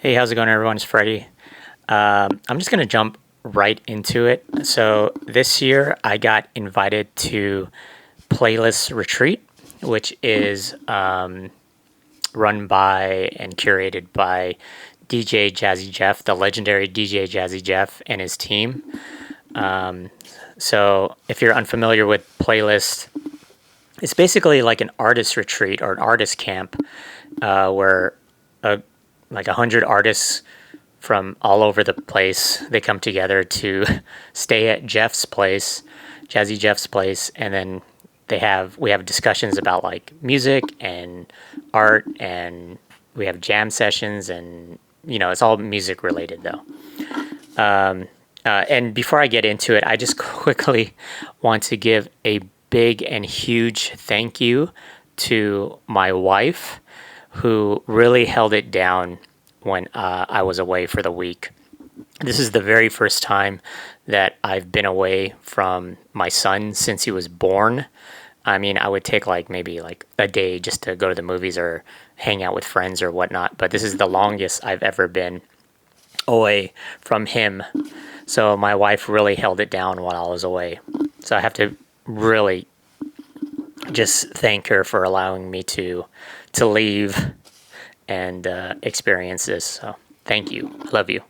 Hey, how's it going, everyone? It's Freddie. I'm just going to jump right into it. So, this year I got invited to Playlist Retreat, which is run by and curated by DJ Jazzy Jeff, the legendary DJ Jazzy Jeff, and his team. Um, so, if you're unfamiliar with Playlist, it's basically like an artist retreat or an artist camp where a, like 100 artists from all over the place. They come together to stay at Jeff's place, Jazzy Jeff's place, and then we have discussions about like music and art, and we have jam sessions, and it's all music related though. And before I get into it, I just quickly want to give a big and huge thank you to my wife, who really held it down when I was away for the week. This is the very first time that I've been away from my son since he was born. I mean, I would take like maybe like a day just to go to the movies or hang out with friends or whatnot, but this is the longest I've ever been away from him. So my wife really held it down while I was away. So I have to really just thank her for allowing me to leave and experience this. So thank you. I love you.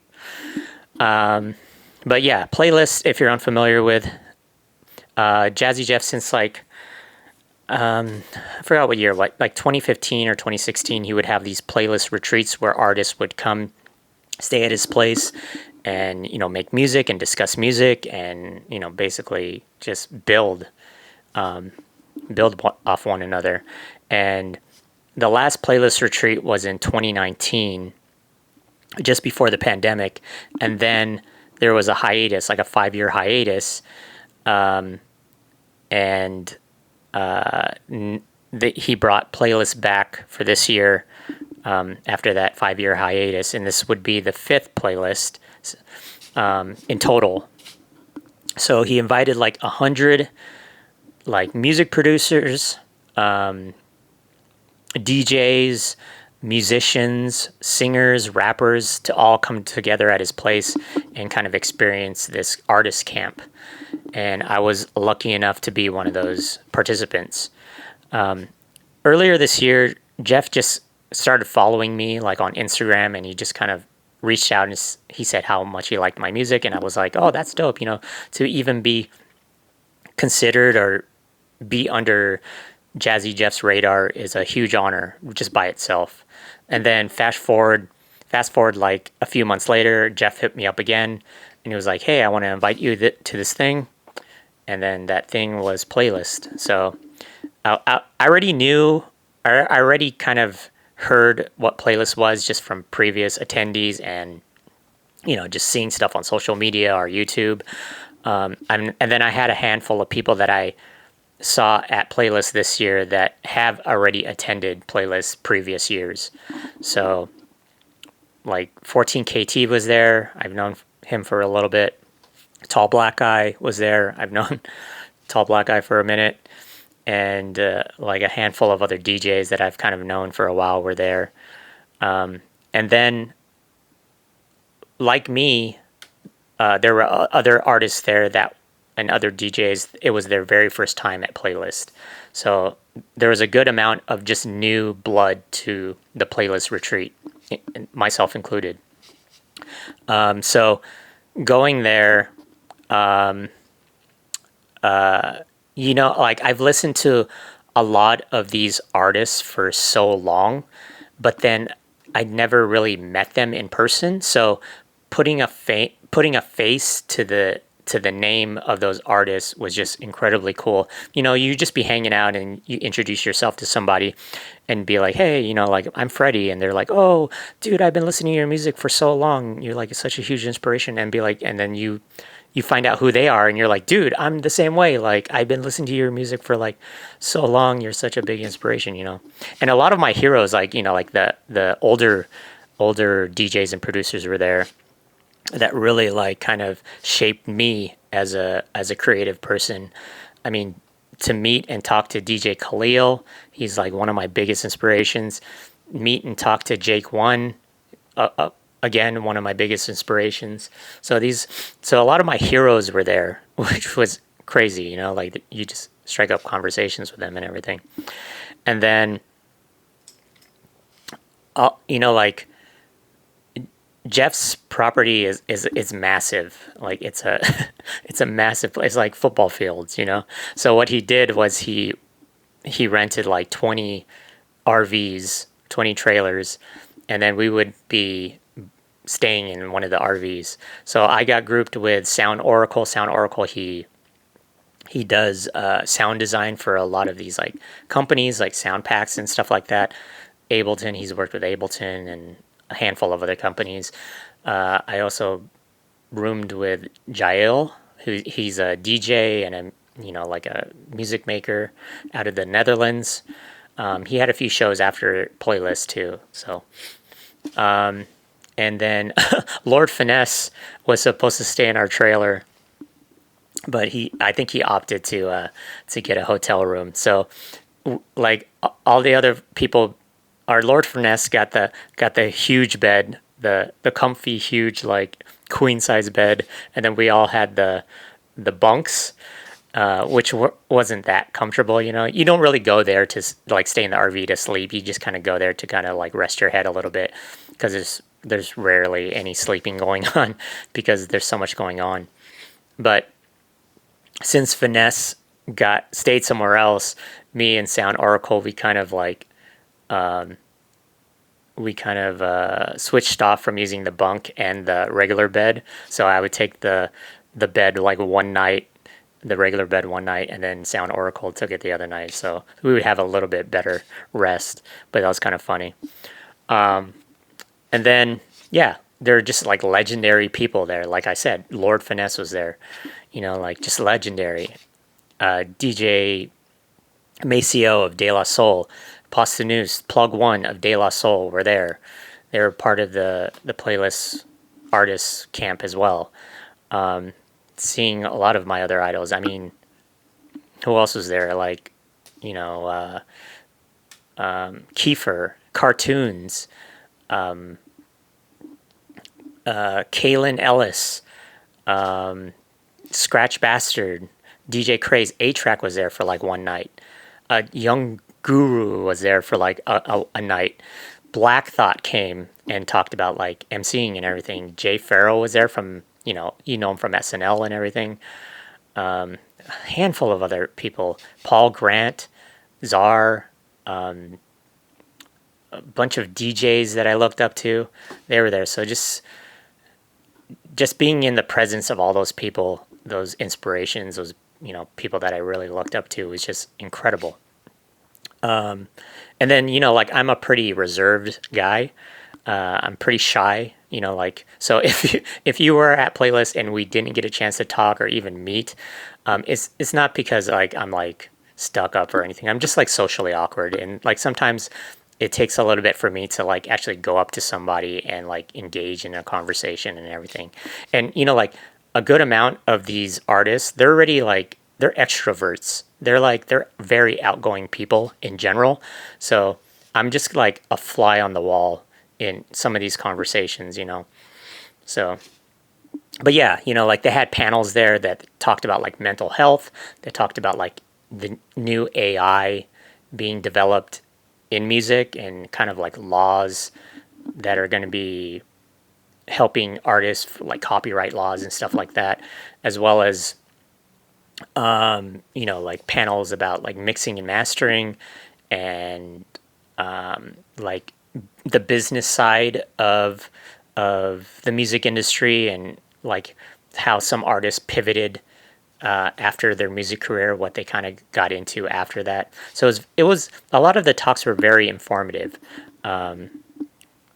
But yeah, playlist, if you're unfamiliar with Jazzy Jeff since I forgot what year, like 2015 or 2016, he would have these playlist retreats where artists would come stay at his place and, make music and discuss music and, basically just build off one another. And the last playlist retreat was in 2019, just before the pandemic, and then there was a hiatus, like a 5-year hiatus, and he brought playlists back for this year after that 5-year hiatus, and this would be the fifth playlist in total. So he invited like 100 like music producers, DJs, musicians, singers, rappers to all come together at his place and kind of experience this artist camp. And I was lucky enough to be one of those participants. Earlier this year, Jeff just started following me like on Instagram, and he just kind of reached out and he said how much he liked my music, and I was like, oh, that's dope, to even be considered or be under Jazzy Jeff's radar is a huge honor just by itself. And then fast forward like a few months later, Jeff hit me up again, and he was like, "Hey, I want to invite you to this thing." And then that thing was playlist. So I already knew, I already kind of heard what playlist was just from previous attendees and just seeing stuff on social media or YouTube. And then I had a handful of people that I saw at Playlist this year that have already attended Playlist previous years. So, like 14KT was there. I've known him for a little bit. Tall Black Guy was there. I've known Tall Black Guy for a minute. And like a handful of other DJs that I've kind of known for a while were there. And then, like me, there were other artists there and other DJs, it was their very first time at Playlist. So there was a good amount of just new blood to the Playlist retreat, myself included. So going there, like I've listened to a lot of these artists for so long, but then I'd never really met them in person. So putting a face to the name of those artists was just incredibly cool. You just be hanging out and you introduce yourself to somebody and be like, hey, like I'm Freddie. And they're like, oh, dude, I've been listening to your music for so long. You're like such a huge inspiration. And be like, and then you find out who they are and you're like, dude, I'm the same way. Like I've been listening to your music for like so long. You're such a big inspiration, And a lot of my heroes, like, like the older DJs and producers were there that really like kind of shaped me as a creative person. I mean, to meet and talk to DJ Khalil, he's like one of my biggest inspirations. Meet and talk to Jake One, again one of my biggest inspirations. So a lot of my heroes were there, which was crazy. Like you just strike up conversations with them and everything. And then, like Jeff's property is massive. Like it's a it's a massive place, like football fields. So what he did was he rented like 20 RVs, 20 trailers, and then we would be staying in one of the RVs. So I got grouped with Sound Oracle. Sound Oracle, he does sound design for a lot of these like companies like Sound Packs and stuff like that. Ableton, he's worked with Ableton and a handful of other companies. I also roomed with Jael, who he's a DJ and like a music maker out of the Netherlands. He had a few shows after Playlist too. So, and then Lord Finesse was supposed to stay in our trailer, but I think he opted to get a hotel room. So, like all the other people, our Lord Finesse got the huge bed, the comfy huge like queen size bed, and then we all had the bunks, which wasn't that comfortable. You don't really go there to like stay in the RV to sleep. You just kind of go there to kind of like rest your head a little bit, because there's rarely any sleeping going on because there's so much going on. But since Finesse got stayed somewhere else, me and Sound Oracle, we kind of switched off from using the bunk and the regular bed. So I would take the bed like one night, the regular bed one night, and then Sound Oracle took it the other night. So we would have a little bit better rest, but that was kind of funny. And then, yeah, there are just like legendary people there. Like I said, Lord Finesse was there, like just legendary. DJ Maceo of De La Soul, Posthumous, Plug One of De La Soul were there. They were part of the Playlist artists camp as well. Seeing a lot of my other idols. I mean, who else was there? Like, Kiefer, Cartoons, Kaylin Ellis, Scratch Bastard, DJ Craze. A-Track was there for like one night. Young Guru was there for like a night. Black Thought came and talked about like MCing and everything. Jay Farrell was there from, him from SNL and everything. A handful of other people. Paul Grant, Czar, a bunch of DJs that I looked up to. They were there. So just being in the presence of all those people, those inspirations, those people that I really looked up to was just incredible. And then like I'm a pretty reserved guy. I'm pretty shy. So if you were at Playlist and we didn't get a chance to talk or even meet, it's not because like I'm like stuck up or anything. I'm just like socially awkward, and like sometimes it takes a little bit for me to like actually go up to somebody and like engage in a conversation and everything. And like a good amount of these artists, they're already like they're extroverts. They're very outgoing people in general. So I'm just like a fly on the wall in some of these conversations. So, but yeah, like they had panels there that talked about like mental health. They talked about like the new AI being developed in music and kind of like laws that are going to be helping artists, like copyright laws and stuff like that, as well as like panels about like mixing and mastering, and like the business side of the music industry, and like how some artists pivoted after their music career, what they kind of got into after that. So it was a lot of the talks were very informative, and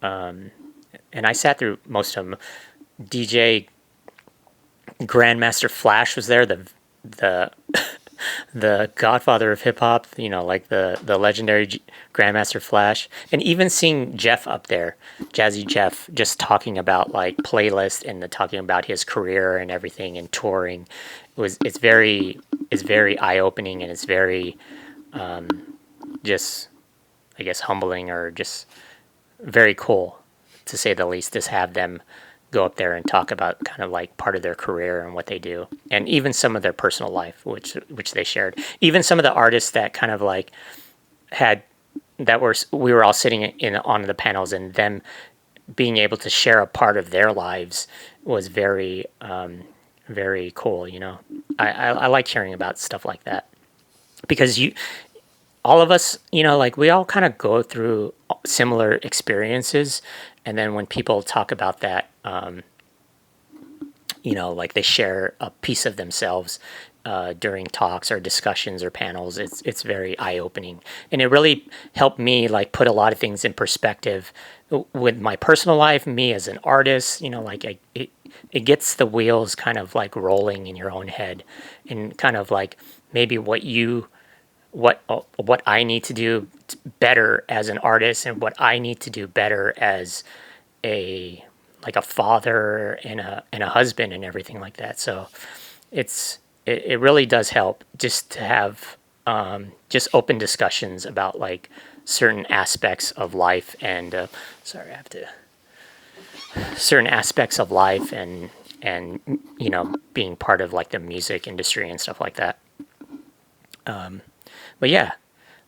I sat through most of them. DJ Grandmaster Flash was there, the the godfather of hip hop, like the legendary Grandmaster Flash, and even seeing Jeff up there, Jazzy Jeff, just talking about like Playlist and talking about his career and everything and touring, it's very eye opening, and it's very just I guess humbling, or just very cool to say the least, just have them go up there and talk about kind of like part of their career and what they do, and even some of their personal life, which they shared. Even some of the artists that kind of like had that were we were all sitting in on the panels, and them being able to share a part of their lives was very very cool. I like hearing about stuff like that, because all of us, like we all kind of go through similar experiences, and then when people talk about that, like they share a piece of themselves during talks or discussions or panels, it's very eye opening, and it really helped me like put a lot of things in perspective with my personal life, me as an artist. Like it gets the wheels kind of like rolling in your own head, and kind of like maybe what I need to do better as an artist, and what I need to do better as a father and a husband and everything like that. So it really does help just to have just open discussions about like certain aspects of life, and sorry, I have to certain aspects of life, and being part of like the music industry and stuff like that. But yeah,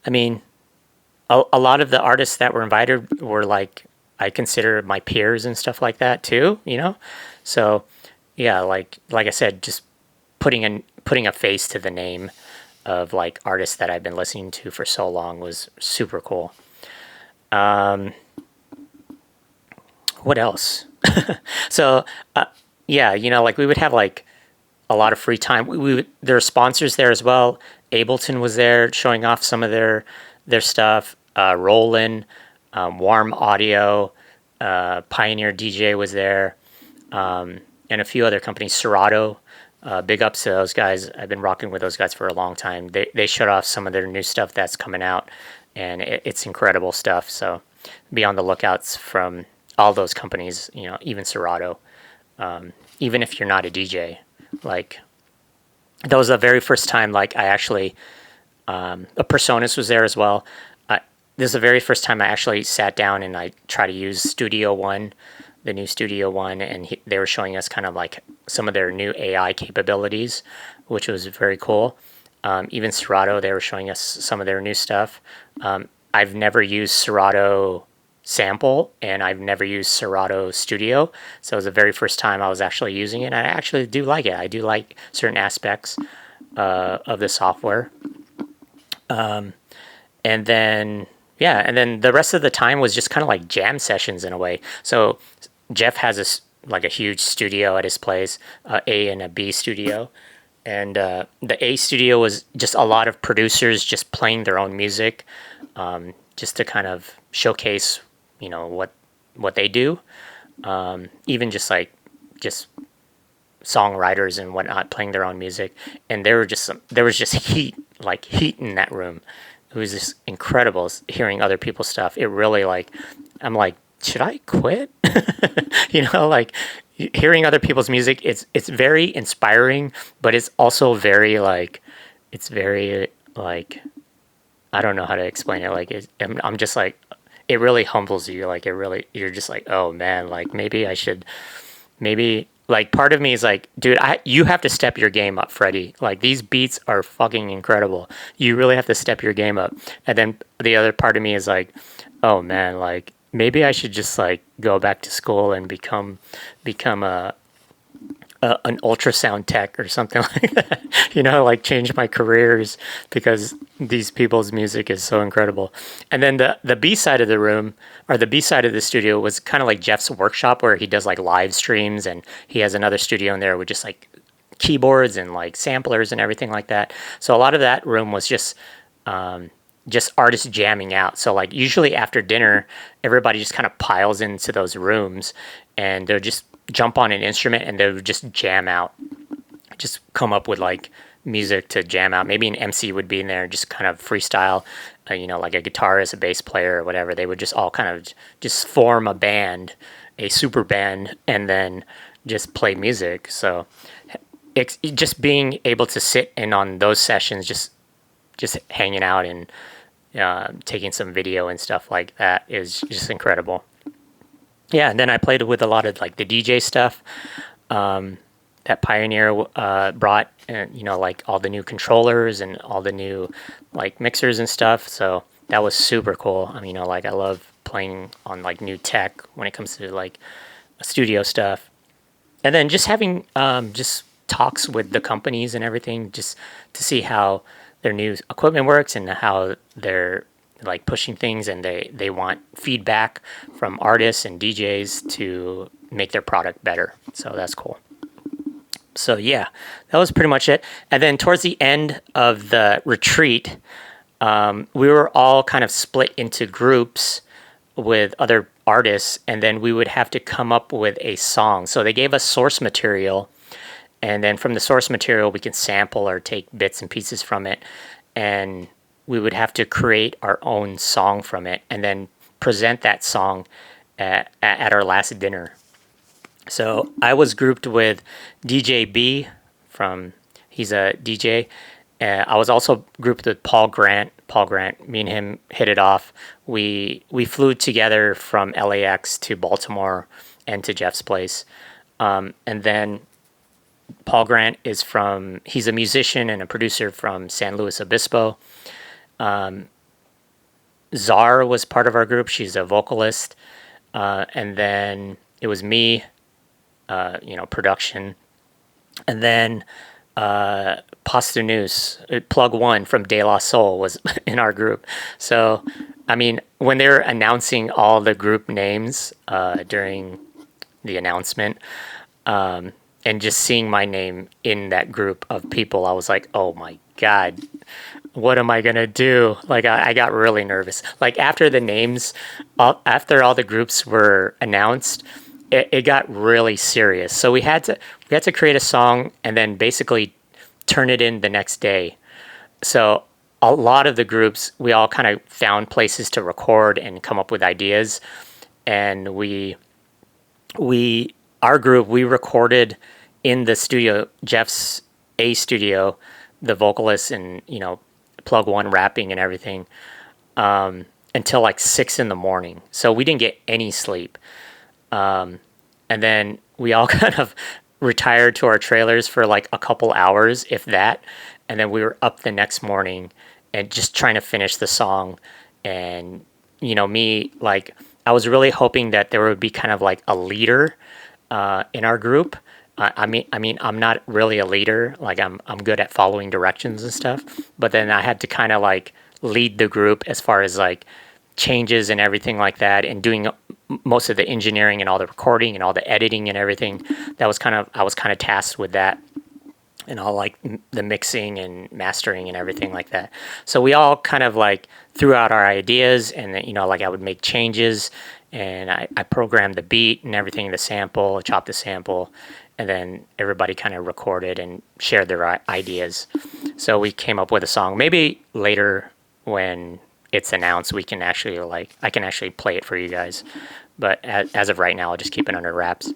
I mean, a lot of the artists that were invited were like, I consider my peers and stuff like that too, So yeah, like I said, just putting a face to the name of like artists that I've been listening to for so long was super cool. What else? So yeah, like we would have like a lot of free time. There are sponsors there as well. Ableton was there showing off some of their stuff. Roland, Warm Audio, Pioneer DJ was there, and a few other companies. Serato, big ups to those guys. I've been rocking with those guys for a long time. They showed off some of their new stuff that's coming out, and it's incredible stuff. So be on the lookouts from all those companies. Even Serato. Even if you're not a DJ, like that was the very first time like I actually a Personas was there as well. This is the very first time I actually sat down and I tried to use Studio One, the new Studio One, and they were showing us kind of like some of their new AI capabilities, which was very cool. Even Serato, they were showing us some of their new stuff. I've never used Serato Sample, and I've never used Serato Studio, so it was the very first time I was actually using it, and I actually do like it. I do like certain aspects of the software. And then the rest of the time was just kind of like jam sessions in a way. So Jeff has a huge studio at his place, A and a B studio, and the A studio was just a lot of producers just playing their own music, just to kind of showcase what they do, even just songwriters and whatnot playing their own music. And there was just heat in that room. It was just incredible hearing other people's stuff. It really I'm like, should I quit? Like hearing other people's music, it's very inspiring, but it's also very it's very I don't know how to explain it. I'm just like, it really humbles you. You're just like, oh man, maybe part of me is like, dude, you have to step your game up, Freddie. Like these beats are fucking incredible. You really have to step your game up. And then the other part of me is like, oh man, maybe I should just go back to school and become an ultrasound tech or something like that, change my careers, because these people's music is so incredible. And then the B side of the room, or the B side of the studio, was kind of like Jeff's workshop, where he does live streams, and he has another studio in there with just keyboards and samplers and everything like that. So a lot of that room was just artists jamming out. So usually after dinner, everybody just kind of piles into those rooms, and they'll just jump on an instrument and they would just jam out, just come up with music to jam out. Maybe an MC would be in there and just kind of freestyle, like a guitarist, a bass player, or whatever. They would just all kind of just form a band, a super band, and then just play music. So it's just being able to sit in on those sessions, just hanging out and taking some video and stuff like that is just incredible. yeah, and then I played with a lot of like the DJ stuff that Pioneer brought, and like all the new controllers and all the new like mixers and stuff. So that was super cool. I mean, like I love playing on like new tech when it comes to like studio stuff, and then just having just talks with the companies and everything, just to see how their new equipment works and how they're like pushing things, and they want feedback from artists and DJs to make their product better. So that's cool. So yeah, that was pretty much it. And then towards the end of the retreat, we were all kind of split into groups with other artists, and then we would have to come up with a song. So they gave us source material, and then from the source material, we can sample or take bits and pieces from it, and we would have to create our own song from it, and then present that song at our last dinner. So I was grouped with DJ B from he's a DJ. I was also grouped with Paul Grant. Paul Grant, me and him hit it off. We flew together from LAX to Baltimore and to Jeff's place. And then Paul Grant he's a musician and a producer from San Luis Obispo. Czar was part of our group. She's a vocalist. And then it was me, production. And then Posthumous, Plug One from De La Soul was in our group. So, I mean, when they were announcing all the group names during the announcement, and just seeing my name in that group of people, I was like, oh my God, what am I going to do? Like, I got really nervous. Like, after the names, after all the groups were announced, it got really serious. So we had to create a song and then basically turn it in the next day. So a lot of the groups, we all kind of found places to record and come up with ideas. And our group, we recorded in the studio, Jeff's A studio, the vocalist and, Plug One rapping and everything, until like 6 a.m. So we didn't get any sleep. And then we all kind of retired to our trailers for like a couple hours, if that. And then we were up the next morning and just trying to finish the song. And, me, like, I was really hoping that there would be kind of like a leader in our group. I mean, I'm not really a leader. Like, I'm good at following directions and stuff. But then I had to kind of like lead the group as far as like changes and everything like that, and doing most of the engineering and all the recording and all the editing and everything. I was kind of tasked with that, and all like the mixing and mastering and everything like that. So we all kind of like threw out our ideas, and then, like I would make changes, and I programmed the beat and everything, the sample, chopped the sample, and then everybody kind of recorded and shared their ideas. So we came up with a song. Maybe later when it's announced, I can actually play it for you guys. But as of right now, I'll just keep it under wraps.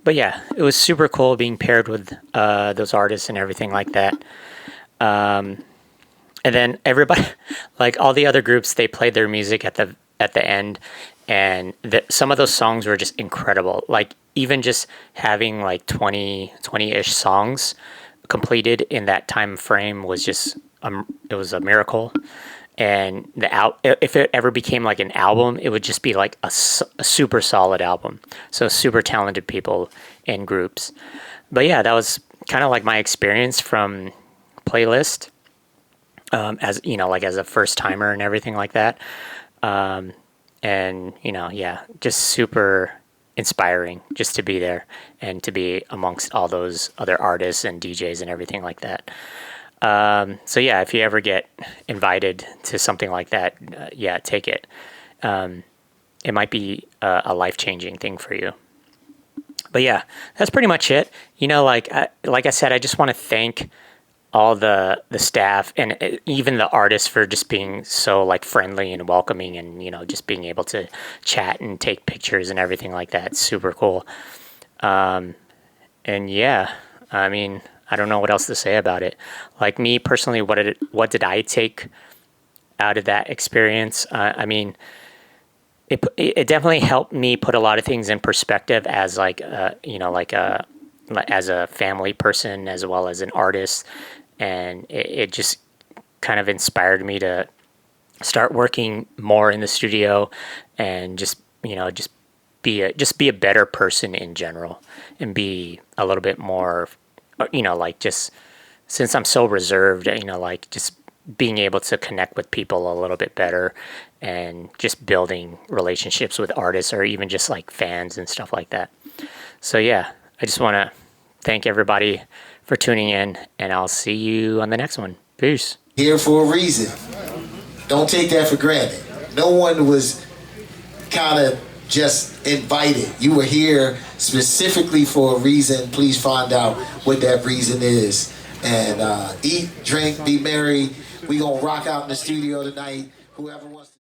But yeah, it was super cool being paired with those artists and everything like that. And then everybody, like all the other groups, they played their music at the end, and some of those songs were just incredible. Like even just having like 20-ish songs completed in that time frame was just it was a miracle. And if it ever became like an album, it would just be like a super solid album. So super talented people and groups. But yeah, that was kind of like my experience from Playlist, as like as a first timer and everything like that. And yeah, just super inspiring just to be there and to be amongst all those other artists and DJs and everything like that. So yeah, if you ever get invited to something like that, yeah, take it. It might be a life-changing thing for you. But yeah, that's pretty much it. Like I said, I just want to thank all the staff and even the artists for just being so like friendly and welcoming, and just being able to chat and take pictures and everything like that. It's super cool. And yeah, I mean, I don't know what else to say about it. Like me personally, what did I take out of that experience? I mean, it definitely helped me put a lot of things in perspective as like as a family person as well as an artist, and it just kind of inspired me to start working more in the studio and just be a better person in general and be a little bit more like just since I'm so reserved, like just being able to connect with people a little bit better and just building relationships with artists or even just like fans and stuff like that. So yeah, I just want to thank everybody for tuning in, and I'll see you on the next one. Peace. Here for a reason. Don't take that for granted. No one was kind of just invited. You were here specifically for a reason. Please find out what that reason is. And eat, drink, be merry. We gonna rock out in the studio tonight. Whoever wants to